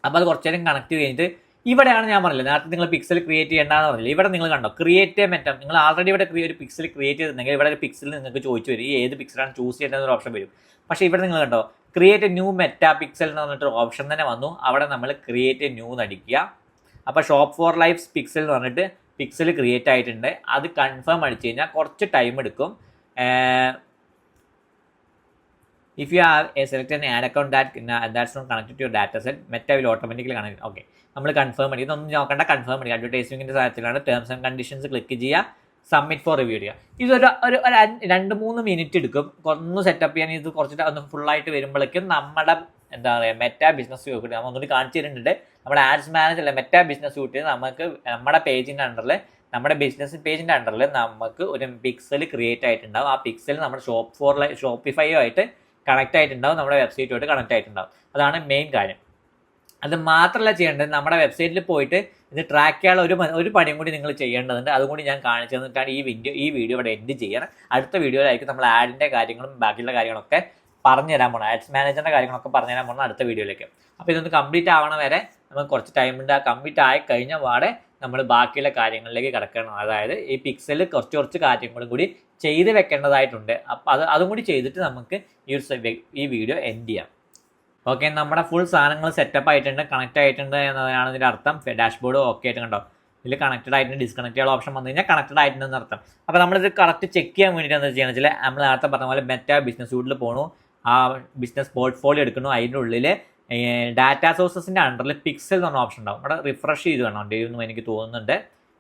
അപ്പോൾ അത് കുറച്ച് നേരം കണക്ട് കഴിഞ്ഞിട്ട് ഇവിടെയാണ് ഞാൻ പറഞ്ഞില്ല, നേരത്തെ നിങ്ങൾ പിക്സൽ ക്രിയേറ്റ് ചെയ്യേണ്ടതെന്ന് പറഞ്ഞില്ല. ഇവിടെ നിങ്ങൾ കണ്ടോ ക്രിയേറ്റ് മെറ്റം, നിങ്ങൾ ആൾറെഡി ഇവിടെ ഒരു പിക്സൽ ക്രിയേറ്റ് ചെയ്തിട്ടുണ്ടെങ്കിൽ ഇവിടെ ഒരു പിക്സൽ നിങ്ങൾക്ക് ചോദിച്ചു വരും, ഈ ഏത് പിക്സലാണ് ചൂസ് ചെയ്യേണ്ടതെന്നൊരു ഓപ്ഷൻ വരും. പക്ഷേ ഇവിടെ നിങ്ങൾ കണ്ടോ ക്രിയേറ്റ് ന്യൂ മെറ്റാ പിക്സൽ എന്ന് പറഞ്ഞിട്ട് ഓപ്ഷൻ തന്നെ വന്നു. അവിടെ നമ്മൾ ക്രിയേറ്റ് ന്യൂ നടിക്കുക. അപ്പോൾ ഷോപ്പ് ഫോർ ലൈഫ് പിക്സൽ എന്ന് പറഞ്ഞിട്ട് പിക്സൽ ക്രിയേറ്റ് ആയിട്ടുണ്ട്. അത് കൺഫേം അടിച്ചു കഴിഞ്ഞാൽ കുറച്ച് ടൈം എടുക്കും. If you have selected an ad account that's not connected to your data set, Meta will automatically connect. Okay, നമ്മൾ കൺഫേം അടിക്കും. ഇതൊന്നും നോക്കണ്ട, കൺഫേം അടിക്കുക. അഡ്വർടൈസിങ്ങിൻ്റെ സാധനത്തിലാണ് ടേംസ് ആൻഡ് കണ്ടീഷൻസ് ക്ലിക്ക് ചെയ്യുക, സബ്മിറ്റ് ഫോർ റിവ്യൂ ചെയ്യുക. ഇതൊരു 2-3 മിനിറ്റ് എടുക്കും ഒന്ന് സെറ്റപ്പ് ചെയ്യാൻ. ഇത് കുറച്ചിട്ട് ഒന്ന് ഫുള്ളായിട്ട് വരുമ്പോഴേക്കും നമ്മുടെ എന്താ പറയുക മെറ്റാ ബിസിനസ് യൂട്ട് നമ്മൾ ഒന്നുകൂടി കാണിച്ചു തരുന്നുണ്ട്. നമ്മുടെ ആഡ്സ് മാനേജർ അല്ല, മെറ്റാ ബിസിനസ് യൂട്ടിൽ നമുക്ക് നമ്മുടെ പേജിൻ്റെ അണ്ടറിൽ, നമ്മുടെ ബിസിനസ് പേജിൻ്റെ അണ്ടറിൽ നമുക്ക് ഒരു പിക്സൽ ക്രിയേറ്റ് ആയിട്ടുണ്ടാവും. ആ പിക്സൽ നമ്മുടെ ഷോപ്പിഫൈയുമായിട്ട് കണക്റ്റ് ആയിട്ടുണ്ടാവും, നമ്മുടെ വെബ്സൈറ്റുമായിട്ട് കണക്റ്റ് ആയിട്ടുണ്ടാവും. അതാണ് മെയിൻ കാര്യം. അത് മാത്രമല്ല ചെയ്യേണ്ടത്, നമ്മുടെ വെബ്സൈറ്റിൽ പോയിട്ട് ഇത് ട്രാക്ക് ചെയ്യാനുള്ള ഒരു പണിയും കൂടി നിങ്ങൾ ചെയ്യേണ്ടതുണ്ട്. അതുകൂടി ഞാൻ കാണിച്ചു തന്നിട്ടാണ് ഈ വീഡിയോ ഇവിടെ എൻഡ് ചെയ്യാൻ. അടുത്ത വീഡിയോയിലായിരിക്കും നമ്മൾ ആഡിൻ്റെ കാര്യങ്ങളും ബാക്കിയുള്ള കാര്യങ്ങളൊക്കെ പറഞ്ഞു തരാൻ പോകണം, ആഡ്സ് മാനേജറിൻ്റെ കാര്യങ്ങളൊക്കെ പറഞ്ഞു തരാൻ പോകണം അടുത്ത വീഡിയോയിലേക്ക്. അപ്പോൾ ഇതൊന്ന് കംപ്ലീറ്റ് ആവണ വരെ നമുക്ക് കുറച്ച് ടൈമുണ്ട്. ആ കംപ്ലീറ്റ് ആയി കഴിഞ്ഞ പാടെ നമ്മൾ ബാക്കിയുള്ള കാര്യങ്ങളിലേക്ക് കിടക്കണം. അതായത് ഈ പിക്സലിൽ കുറച്ച് കാര്യങ്ങളും കൂടി ചെയ്ത് വെക്കേണ്ടതായിട്ടുണ്ട്. അപ്പോൾ അതും കൂടി ചെയ്തിട്ട് നമുക്ക് ഈ വീഡിയോ എൻഡ് ചെയ്യാം. ഓക്കെ, നമ്മുടെ ഫുൾ സാധനങ്ങൾ സെറ്റപ്പ് ആയിട്ടുണ്ട്, കണക്റ്റ് ആയിട്ടുണ്ട് എന്നതാണ് ഇതിൻ്റെ അർത്ഥം. ഡാഷ്ബോർഡ് ഓക്കെ ആയിട്ട് കണ്ടോ, ഇതിൽ കണക്റ്റഡ് ആയിട്ടുണ്ട്. ഡിസ്കണക്ട് ചെയ്യാനുള്ള ഓപ്ഷൻ വന്നു കഴിഞ്ഞാൽ കണക്റ്റഡ് ആയിട്ടുണ്ടെന്ന് അർത്ഥം. അപ്പോൾ നമ്മളിത് കറക്റ്റ് ചെക്ക് ചെയ്യാൻ വേണ്ടിയിട്ട് എന്താ ചെയ്യുന്നത് വെച്ചാൽ, നമ്മൾ നേരത്തെ പറഞ്ഞ പോലെ മെറ്റാ ബിസിനസ് സൂട്ടിൽ പോകണു, ആ ബിസിനസ് പോർട്ട്ഫോളിയോ എടുക്കുന്നു. അതിൻ്റെ ഉള്ളിൽ ഡാറ്റാ സോഴ്സസിൻ്റെ അണ്ടറിൽ പിക്സൽ എന്ന് പറഞ്ഞ ഓപ്ഷൻ ഉണ്ടാവും. അവിടെ റിഫ്രഷ് ചെയ്ത് വേണം ചെയ്യുന്നു എനിക്ക് തോന്നുന്നുണ്ട്.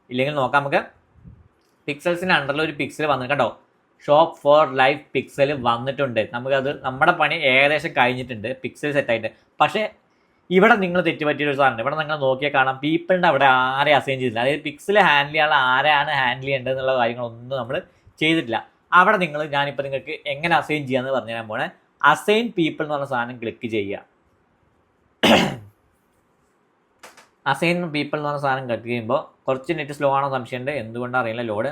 ഇല്ലെങ്കിൽ നോക്കാം നമുക്ക്. പിക്സൽസിൻ്റെ അണ്ടറിൽ ഒരു പിക്സൽ വന്നു കണ്ടോ, ഷോപ്പ് ഫോർ ലൈഫ് പിക്സൽ വന്നിട്ടുണ്ട്. നമുക്കത് നമ്മുടെ പണി ഏകദേശം കഴിഞ്ഞിട്ടുണ്ട്, പിക്സൽ സെറ്റായിട്ട്. പക്ഷേ ഇവിടെ നിങ്ങൾ തെറ്റുപറ്റിയൊരു സാധനം, ഇവിടെ നിങ്ങൾ നോക്കിയാൽ കാണാം പീപ്പിളിൻ്റെ അവിടെ ആരെ അസൈൻ ചെയ്തില്ല. അതായത് പിക്സൽ ഹാൻഡിൽ ചെയ്യാനുള്ള ആരെയാണ് ഹാൻഡിൽ ചെയ്യേണ്ടത് എന്നുള്ള കാര്യങ്ങളൊന്നും നമ്മൾ ചെയ്തിട്ടില്ല. അവിടെ ഞാനിപ്പോൾ നിങ്ങൾക്ക് എങ്ങനെ അസൈൻ ചെയ്യാമെന്ന് പറഞ്ഞു തരാൻ പോണേ. അസൈൻ പീപ്പിൾ എന്ന് പറഞ്ഞ സാധനം ക്ലിക്ക് ചെയ്യുക. അസൈൻ പീപ്പിൾ എന്ന് പറഞ്ഞ സാധനം ക്ലിക്ക് ചെയ്യുമ്പോൾ കുറച്ച് നെറ്റ് സ്ലോ ആണോ സംശയമുണ്ട്, എന്തുകൊണ്ടാണ് അറിയില്ല ലോഡ്.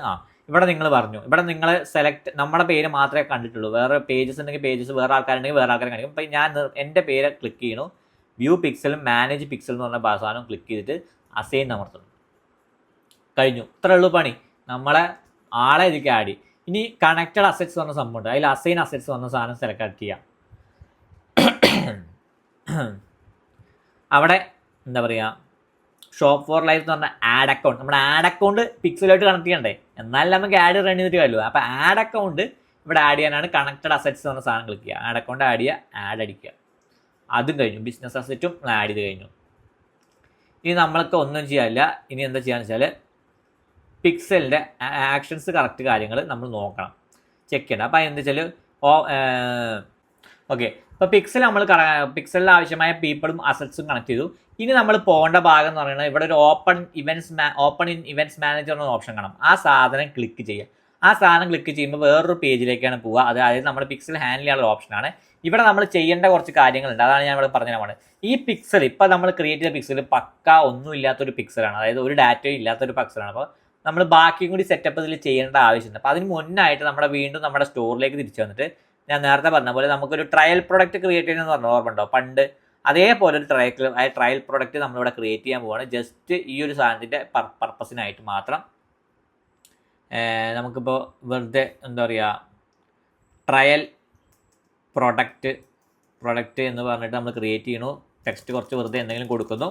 ഇവിടെ നിങ്ങൾ പറഞ്ഞു, ഇവിടെ നിങ്ങൾ സെലക്ട് നമ്മുടെ പേര് മാത്രമേ കണ്ടിട്ടുള്ളൂ. വേറെ പേജസ് ഉണ്ടെങ്കിൽ പേജസ്, വേറെ ആൾക്കാരുണ്ടെങ്കിൽ വേറെ ആൾക്കാരെ കാണിക്കും. ഇപ്പം ഞാൻ എൻ്റെ പേര് ക്ലിക്ക് ചെയ്യണു, വ്യൂ പിക്സലും മാനേജ് പിക്സൽ എന്ന് പറഞ്ഞ സാധനം ക്ലിക്ക് ചെയ്തിട്ട് അസൈൻ അമർത്തുന്നു. കഴിഞ്ഞു. ഇത്ര ഉള്ളൂ പണി. നമ്മളെ ആളെ ഇതിലേക്ക് ആഡ് ചെയ്യും. ഇനി കണക്റ്റഡ് അസറ്റ്സ് പറഞ്ഞ സംഭവമുണ്ട്, അതിൽ അസൈൻ അസറ്റ്സ് പറഞ്ഞ സാധനം സെലക്ട് ചെയ്യാം. അവിടെ എന്താ പറയുക, ഷോപ്പ് ഫോർ ലൈഫ് എന്ന് പറഞ്ഞാൽ ആഡ് അക്കൗണ്ട്. നമ്മുടെ ആഡ് അക്കൗണ്ട് പിക്സലായിട്ട് കണക്ട് ചെയ്യണ്ടേ, എന്നാലും നമുക്ക് ആഡ് റൺ ചെയ്തിട്ട് കാര്യമല്ലോ. അപ്പോൾ ആഡ് അക്കൗണ്ട് ഇവിടെ ആഡ് ചെയ്യാനാണ് കണക്റ്റഡ് അസറ്റ്സ് എന്ന സാധനം ക്ലിക്ക് ചെയ്യുക. ആഡ് അക്കൗണ്ട് ആഡ് ചെയ്യുക, ആഡ് അടിക്കുക. അതും കഴിഞ്ഞു. ബിസിനസ് അസറ്റും ആഡ് ചെയ്ത് കഴിഞ്ഞു. ഇനി നമ്മൾക്ക് ഒന്നും ചെയ്യാനില്ല. ഇനി എന്താ ചെയ്യാന്ന് വെച്ചാൽ പിക്സലിൻ്റെ ആക്ഷൻസ് കറക്റ്റ് കാര്യങ്ങൾ നമ്മൾ നോക്കണം, ചെക്ക് ചെയ്യണം. അപ്പോൾ എന്താ വെച്ചാൽ ഓക്കെ, ഇപ്പോൾ പിക്സലിൽ ആവശ്യമായ പീപ്പിളും അസറ്റ്സും കണക്ട് ചെയ്തു. ഇനി നമ്മൾ പോകേണ്ട ഭാഗം എന്ന് പറയുന്നത് ഇവിടെ ഒരു ഓപ്പൺ ഇൻ ഇവൻറ്റ്സ് മാനേജർ എന്ന ഓപ്ഷൻ കാണാം. ആ സാധനം ക്ലിക്ക് ചെയ്യുക. ആ സാധനം ക്ലിക്ക് ചെയ്യുമ്പോൾ വേറൊരു പേജിലേക്കാണ് പോവുക. അതായത് നമ്മുടെ പിക്സൽ ഹാൻഡിൽ ചെയ്യാനുള്ള ഓപ്ഷനാണ്. ഇവിടെ നമ്മൾ ചെയ്യേണ്ട കുറച്ച് കാര്യങ്ങളുണ്ട്, അതാണ് ഞാൻ ഇവിടെ പറഞ്ഞതാണ്. ഈ പിക്സൽ ഇപ്പോൾ നമ്മൾ ക്രിയേറ്റ് ചെയ്ത പിക്സൽ പക്ക ഒന്നും ഇല്ലാത്തൊരു പിക്സലാണ്, അതായത് ഒരു ഡാറ്റയും ഇല്ലാത്തൊരു പിക്സലാണ്. അപ്പോൾ നമ്മൾ ബാക്കിയും കൂടി സെറ്റപ്പ് ഇതിൽ ചെയ്യേണ്ട ആവശ്യമുണ്ട്. അപ്പോൾ അതിന് മുന്നായിട്ട് വീണ്ടും നമ്മുടെ സ്റ്റോറിലേക്ക് തിരിച്ചു വന്നിട്ട് ഞാൻ നേരത്തെ പറഞ്ഞ പോലെ നമുക്കൊരു ട്രയൽ പ്രൊഡക്റ്റ് ക്രിയേറ്റ് ചെയ്യുന്നതെന്ന് പറഞ്ഞ ഓർമ്മ ഉണ്ടോ പണ്ട്? അതേപോലെ ഒരു ട്രയൽ പ്രൊഡക്റ്റ് നമ്മളിവിടെ ക്രിയേറ്റ് ചെയ്യാൻ പോവുകയാണ്. ജസ്റ്റ് ഈ ഒരു സാധനത്തിൻ്റെ പർപ്പസിനായിട്ട് മാത്രം. നമുക്കിപ്പോൾ വെറുതെ എന്താ പറയുക, ട്രയൽ പ്രൊഡക്റ്റ് എന്ന് പറഞ്ഞിട്ട് നമ്മൾ ക്രിയേറ്റ് ചെയ്യണു. ടെക്സ്റ്റ് കുറച്ച് വെറുതെ എന്തെങ്കിലും കൊടുക്കുന്നു,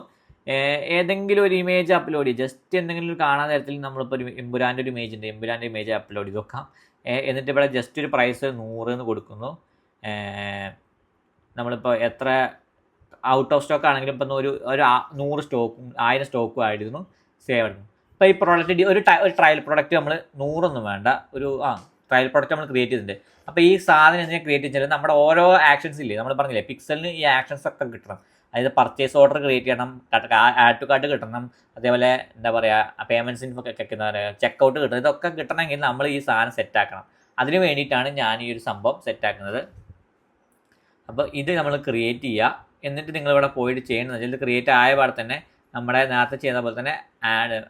ഏതെങ്കിലും ഒരു ഇമേജ് അപ്ലോഡ് ചെയ്യും. ജസ്റ്റ് എന്തെങ്കിലും ഒരു കാണാൻ തരത്തിൽ നമ്മളിപ്പോൾ ഒരു എമ്പുരാൻ്റെ ഒരു ഇമേജ് ഉണ്ട്, എമ്പുരാൻ്റെ ഇമേജ് അപ്ലോഡ് ചെയ്ത് നോക്കാം. എന്നിട്ട് ഇവിടെ ജസ്റ്റ് ഒരു പ്രൈസ് 100 എന്ന് കൊടുക്കുന്നു. നമ്മളിപ്പോൾ എത്ര ഔട്ട് ഓഫ് സ്റ്റോക്ക് ആണെങ്കിലും ഇപ്പം ഒരു 100 സ്റ്റോക്കും 1000 സ്റ്റോക്കും ആയിരുന്നു സേവ് ആയിരുന്നു. ഇപ്പോൾ ഈ പ്രോഡക്റ്റ് ഒരു ട്രയൽ പ്രോഡക്റ്റ് നമ്മൾ 100 വേണ്ട, ഒരു ട്രയൽ പ്രോഡക്റ്റ് നമ്മൾ ക്രിയേറ്റ് ചെയ്തിട്ടുണ്ട്. അപ്പോൾ ഈ സാധനം എന്തിനാ ക്രിയേറ്റ് ചെയ്താൽ നമ്മുടെ ഓരോ ആക്ഷൻസ് ഇല്ലേ, നമ്മൾ പറഞ്ഞില്ലേ പിക്സലിന് ഈ ആക്ഷൻസ് ഒക്കെ കിട്ടണം. അതായത് പർച്ചേസ് ഓർഡർ ക്രിയേറ്റ് ചെയ്യണം, ആഡ് ടു കാർട്ട് കിട്ടണം, അതേപോലെ എന്താ പറയുക പേയ്മെൻറ്റ്സിന് എന്താ പറയുക ചെക്കൗട്ട് കിട്ടണം. ഇതൊക്കെ കിട്ടണമെങ്കിൽ നമ്മൾ ഈ സാധനം സെറ്റാക്കണം. അതിന് വേണ്ടിയിട്ടാണ് ഞാൻ ഈ ഒരു സംഭവം സെറ്റാക്കുന്നത്. അപ്പോൾ ഇത് നമ്മൾ ക്രിയേറ്റ് ചെയ്യുക. എന്നിട്ട് നിങ്ങളിവിടെ പോയിട്ട് ചെയ്യുന്നത് ഇത് ക്രിയേറ്റ് ആയ പാടെ തന്നെ നമ്മുടെ നേരത്തെ ചെയ്യുന്ന പോലെ തന്നെ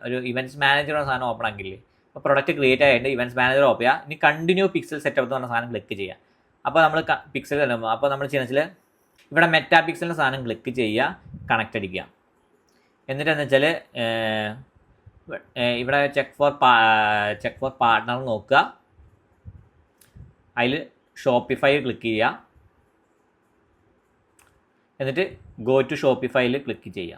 ഒരു ഇവൻറ്റ്സ് മാനേജർ എന്ന സാധനം ഓപ്പൺ ആക്കില്ലേ. അപ്പോൾ പ്രൊഡക്റ്റ് ക്രിയേറ്റ് ആയിട്ട് ഇവൻറ്റ്സ് മാനേജർ ഓപ്പൺ ചെയ്യുക. ഇനി കണ്ടിന്യൂ പിക്സൽ സെറ്റപ്പ് എന്ന് പറഞ്ഞ സാധനം ക്ലിക്ക് ചെയ്യുക. അപ്പോൾ നമ്മൾ പിക്സൽ തരുമ്പോൾ അപ്പോൾ നമ്മൾ ചെയ്യുന്ന വെച്ചാൽ ഇവിടെ മെറ്റാ പിക്സലിൻ്റെ സാധനം ക്ലിക്ക് ചെയ്യുക, കണക്റ്റ് അടിക്കുക. എന്നിട്ട് എന്താ വെച്ചാൽ ഇവിടെ ചെക്ക് ഫോർ പാർട്ട്ണർ നോക്കുക. അതിൽ ഷോപ്പിഫൈ ക്ലിക്ക് ചെയ്യുക. എന്നിട്ട് ഗോ ടു ഷോപ്പിഫൈയിൽ ക്ലിക്ക് ചെയ്യുക.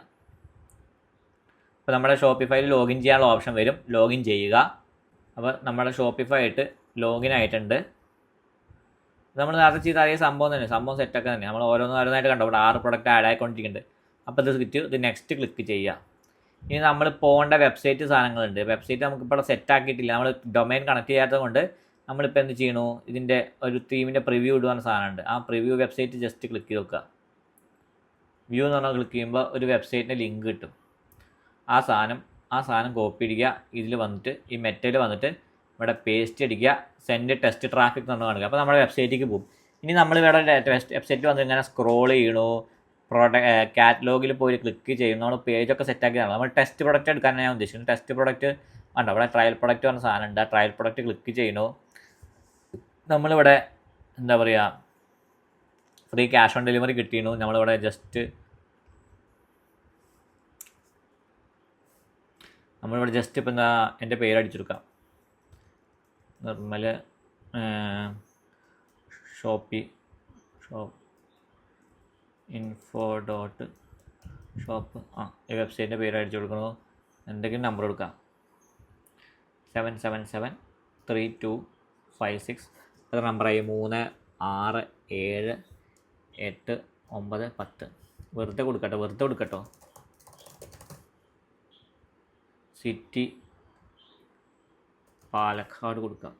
അപ്പോൾ നമ്മുടെ ഷോപ്പിഫൈയിൽ ലോഗിൻ ചെയ്യാനുള്ള ഓപ്ഷൻ വരും, ലോഗിൻ ചെയ്യുക. അപ്പോൾ നമ്മുടെ ഷോപ്പിഫൈ ആയിട്ട് ലോഗിൻ ആയിട്ടുണ്ട്. നമ്മൾ നേരത്തെ ചെയ്ത അതേ സംഭവം തന്നെ, സംഭവം സെറ്റൊക്കെ തന്നെ. നമ്മൾ ഓരോന്നായിട്ട് കണ്ടോ, ഇവിടെ 6 പ്രൊഡക്റ്റ് ആഡ് ആയിക്കൊണ്ടിരിക്കുന്നുണ്ട്. അപ്പോൾ ഇത് നെക്സ്റ്റ് ക്ലിക്ക് ചെയ്യുക. ഇനി നമ്മൾ പോകേണ്ട വെബ്സൈറ്റ് സാധനങ്ങളുണ്ട്. വെബ്സൈറ്റ് നമുക്കിപ്പോൾ സെറ്റാക്കിയിട്ടില്ല, നമ്മൾ ഡൊമൈൻ കണക്ട് ചെയ്യാത്തത് കൊണ്ട് നമ്മളിപ്പോൾ എന്ത് ചെയ്യണു, ഇതിൻ്റെ ഒരു തീമിൻ്റെ പ്രിവ്യൂ ഇടുന്ന സാധനമുണ്ട്. ആ പ്രിവ്യൂ വെബ്സൈറ്റ് ജസ്റ്റ് ക്ലിക്ക് ചെയ്ത് നോക്കുക. വ്യൂ എന്ന് പറഞ്ഞാൽ ക്ലിക്ക് ചെയ്യുമ്പോൾ ഒരു വെബ്സൈറ്റിൻ്റെ ലിങ്ക് കിട്ടും. ആ സാധനം കോപ്പി അടിക്കുക. ഇതിൽ വന്നിട്ട് ഈ മെറ്റയിൽ വന്നിട്ട് ഇവിടെ പേസ്റ്റ് അടിക്കുക, സെൻഡ് ടെസ്റ്റ് ട്രാഫിക് എന്ന് പറഞ്ഞാൽ കാണിക്കുക. അപ്പോൾ നമ്മുടെ വെബ്സൈറ്റിലേക്ക് പോകും. ഇനി നമ്മൾ ഇവിടെ വെബ്സൈറ്റിൽ വന്നിട്ട് ഇങ്ങനെ സ്ക്രോൾ ചെയ്യണു, കാറ്റലോഗിൽ പോയി ക്ലിക്ക് ചെയ്യും. നമ്മൾ പേജൊക്കെ സെറ്റാക്കിയതാണ്. നമ്മൾ ടെസ്റ്റ് പ്രൊഡക്റ്റ് എടുക്കാനാണ് ഞാൻ ഉദ്ദേശിക്കുന്നത്. ടെസ്റ്റ് പ്രൊഡക്റ്റ് ഉണ്ട്, അവിടെ ട്രയൽ പ്രൊഡക്റ്റ് പറഞ്ഞ സാധനം ഉണ്ട്. ആ ട്രയൽ പ്രൊഡക്റ്റ് ക്ലിക്ക് ചെയ്യണു. നമ്മളിവിടെ എന്താ പറയുക, ഫ്രീ ക്യാഷ് ഓൺ ഡെലിവറി കിട്ടിയിരുന്നു. നമ്മളിവിടെ ജസ്റ്റ് ഇപ്പം എന്താ എൻ്റെ പേര് അടിച്ചെടുക്കാം, നിർമ്മൽ ഷോപ്പ് info.shop. ഈ വെബ്സൈറ്റിൻ്റെ പേര് അടിച്ചു കൊടുക്കണോ, എന്തെങ്കിലും നമ്പർ കൊടുക്കാം, 7773256. അത് നമ്പറായി 36789010. വെറുതെ കൊടുക്കട്ടോ. സിറ്റി പാലക്കാട് കൊടുക്കാം.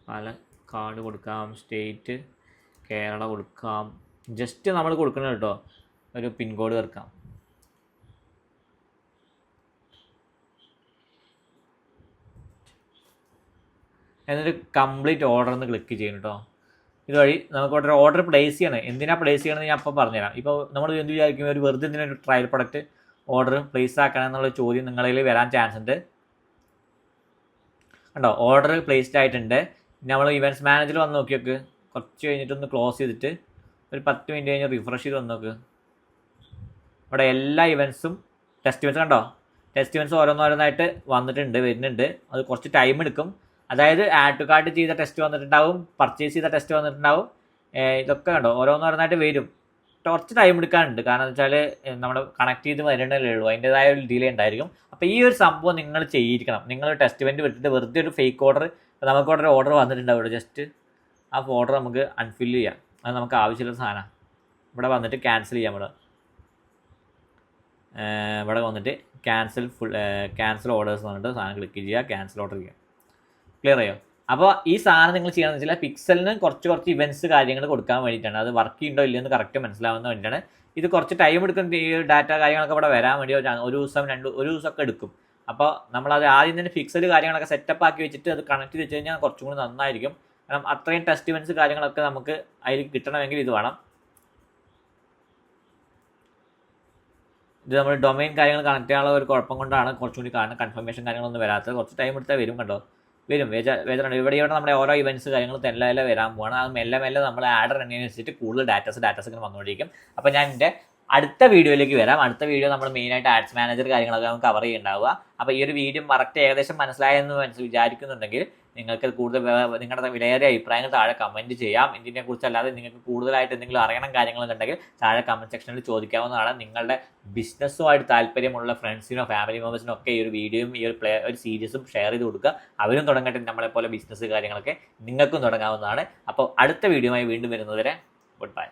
പാലക്കാട് കൊടുക്കാം, സ്റ്റേറ്റ് കേരള കൊടുക്കാം. ജസ്റ്റ് നമ്മൾ കൊടുക്കണം കേട്ടോ, ഒരു പിൻകോഡ് ചേർക്കാം. എന്നിട്ട് കംപ്ലീറ്റ് ഓർഡർ എന്ന് ക്ലിക്ക് ചെയ്യണം കേട്ടോ. ഇതുവഴി നമുക്ക് ഓർഡർ പ്ലേസ് ചെയ്യണം. എന്തിനാണ് പ്ലേസ് ചെയ്യണമെന്ന് ഞാൻ അപ്പോൾ പറഞ്ഞുതരാം. ഇപ്പോൾ നമ്മൾ എന്ത് വിചാരിക്കും, ഒരു വെറുതെ എന്തിനൊരു ട്രയൽ പ്രൊഡക്റ്റ് ഓർഡർ പ്ലേസ് ആക്കണം എന്നുള്ള ചോദ്യം നിങ്ങളിൽ വരാൻ ചാൻസ് ഉണ്ട്. കണ്ടോ, ഓർഡർ പ്ലേസ്ഡ് ആയിട്ടുണ്ട്. നമ്മൾ ഇവൻറ്റ്സ് മാനേജർ വന്ന് നോക്കി നോക്ക്. കുറച്ച് കഴിഞ്ഞിട്ടൊന്ന് ക്ലോസ് ചെയ്തിട്ട് ഒരു 10 മിനിറ്റ് കഴിഞ്ഞ് റിഫ്രഷ് ചെയ്ത് വന്ന് നോക്ക്. ഇവിടെ എല്ലാ ഇവൻറ്റ്സും ടെസ്റ്റ് ഇവൻറ്റ്സ് കണ്ടോ, ടെസ്റ്റ് ഇവൻറ്റ്സ് ഓരോന്നോരോന്നായിട്ട് വരുന്നുണ്ട്. അത് കുറച്ച് ടൈം എടുക്കും. അതായത് ആഡ് ടു കാർട്ട് ചെയ്ത ടെസ്റ്റ് വന്നിട്ടുണ്ടാവും, പർച്ചേസ് ചെയ്ത ടെസ്റ്റ് വന്നിട്ടുണ്ടാവും. ഇതൊക്കെ കണ്ടോ ഓരോന്നോരോന്നായിട്ട് വരും. കുറച്ച് ടൈം എടുക്കാനുണ്ട്. കാരണം എന്ന് വെച്ചാൽ നമ്മൾ കണക്ട് ചെയ്ത് വരേണ്ടതല്ലേ ഉള്ളൂ, അതിൻ്റെതായ ഒരു ഡിലേ ഉണ്ടായിരിക്കും. അപ്പോൾ ഈ ഒരു സംഭവം നിങ്ങൾ ചെയ്തിരിക്കണം. നിങ്ങൾ ടെസ്റ്റ് ഇവൻറ്റ് വിട്ടിട്ട് വെറുതെ ഒരു ഫേക്ക് ഓർഡർ, നമുക്ക് ഇവിടെ ഓർഡർ വന്നിട്ടുണ്ടാവും, ഇവിടെ ജസ്റ്റ് ആ ഓർഡർ നമുക്ക് അൺഫില്ല് ചെയ്യാം. അത് നമുക്ക് ആവശ്യമുള്ള സാധനം ഇവിടെ വന്നിട്ട് ക്യാൻസൽ ചെയ്യാം. ഇവിടെ വന്നിട്ട് ക്യാൻസൽ ഓർഡേഴ്സ് വന്നിട്ട് സാധനം ക്ലിക്ക് ചെയ്യുക, ക്യാൻസൽ ഓർഡർ ചെയ്യുക. ക്ലിയർ ചെയ്യോ? അപ്പോൾ ഈ സാധനം നിങ്ങൾ ചെയ്യണമെന്ന് വെച്ചാൽ പിക്സലിന് കുറച്ച് ഇവൻറ്റ്സ് കാര്യങ്ങൾ കൊടുക്കാൻ വേണ്ടിയിട്ടാണ്. അത് വർക്ക് ചെയ്യുന്നുണ്ടോ ഇല്ലയെന്ന് കറക്റ്റ് മനസ്സിലാവുന്ന വേണ്ടിയിട്ടാണ്. ഇത് കുറച്ച് ടൈം എടുക്കും. ഈ ഡാറ്റ കാര്യങ്ങളൊക്കെ ഇവിടെ വരാൻ വേണ്ടി ഒരു ദിവസമൊക്കെ എടുക്കും. അപ്പോൾ നമ്മളത് ആദ്യം തന്നെ ഫിക്സഡ് കാര്യങ്ങളൊക്കെ സെറ്റപ്പ് ആക്കി വെച്ചിട്ട് അത് കണക്ട് ചെയ്ത് വെച്ച് കഴിഞ്ഞാൽ കുറച്ചും കൂടി നന്നായിരിക്കും. കാരണം അത്രയും ടെസ്റ്റ് ഇവൻറ്റ്സ് കാര്യങ്ങളൊക്കെ നമുക്ക് അതിൽ കിട്ടണമെങ്കിൽ ഇത് വേണം. ഇത് നമ്മൾ ഡൊമൈൻ കാര്യങ്ങൾ കണക്ട് ചെയ്യാനുള്ള ഒരു കുഴപ്പം കൊണ്ടാണ് കുറച്ചും കൂടി കൺഫർമേഷൻ കാര്യങ്ങളൊന്നും വരാത്തത്. കുറച്ച് ടൈം എടുത്താൽ വരും. കണ്ടോ, വരും. ഇവിടെ നമ്മുടെ ഓരോ ഇവൻറ്റ്സ് കാര്യങ്ങൾ തെല്ലാം വരാൻ പോവാണ്. അത് മെല്ലെ നമ്മൾ ആഡർ എണ്ണനുസരിച്ചിട്ട് കൂടുതൽ ഡാറ്റാസ് ഇങ്ങനെ വന്നുകൊണ്ടിരിക്കും. അപ്പോൾ ഞാൻ എൻ്റെ അടുത്ത വീഡിയോയിലേക്ക് വരാം. അടുത്ത വീഡിയോ നമ്മൾ മെയിനായിട്ട് ആഡ്സ് മാനേജർ കാര്യങ്ങളൊക്കെ നമുക്ക് കവർ ചെയ്യുന്നുണ്ടാവുക. അപ്പോൾ ഈ ഒരു വീഡിയോ കറക്റ്റ് ഏകദേശം മനസ്സിലായെന്ന് വിചാരിക്കുന്നുണ്ടെങ്കിൽ നിങ്ങൾക്ക് കൂടുതൽ നിങ്ങളുടെ വിലയേറിയ അഭിപ്രായങ്ങൾ താഴെ കമൻറ്റ് ചെയ്യാം. ഇതിനെക്കുറിച്ച് അല്ലാതെ നിങ്ങൾക്ക് കൂടുതലായിട്ട് എന്തെങ്കിലും അറിയണം കാര്യങ്ങളൊക്കെ ഉണ്ടെങ്കിൽ താഴെ കമൻറ്റ് സെക്ഷനിൽ ചോദിക്കാവുന്നതാണ്. നിങ്ങളുടെ ബിസിനസ്സുമായിട്ട് താല്പര്യമുള്ള ഫ്രണ്ട്സിനോ ഫാമിലി മെമ്പേഴ്സിനോ ഒക്കെ ഈ ഒരു വീഡിയോയും ഈ ഒരു സീരീസും ഷെയർ ചെയ്ത് കൊടുക്കുക. അവരും തുടങ്ങട്ടെ നമ്മളെപ്പോലെ ബിസിനസ് കാര്യങ്ങളൊക്കെ നിങ്ങൾക്കും തുടങ്ങാവുന്നതാണ്. അപ്പോൾ അടുത്ത വീഡിയോയുമായി വീണ്ടും വരുന്നതുവരെ ഗുഡ് ബൈ.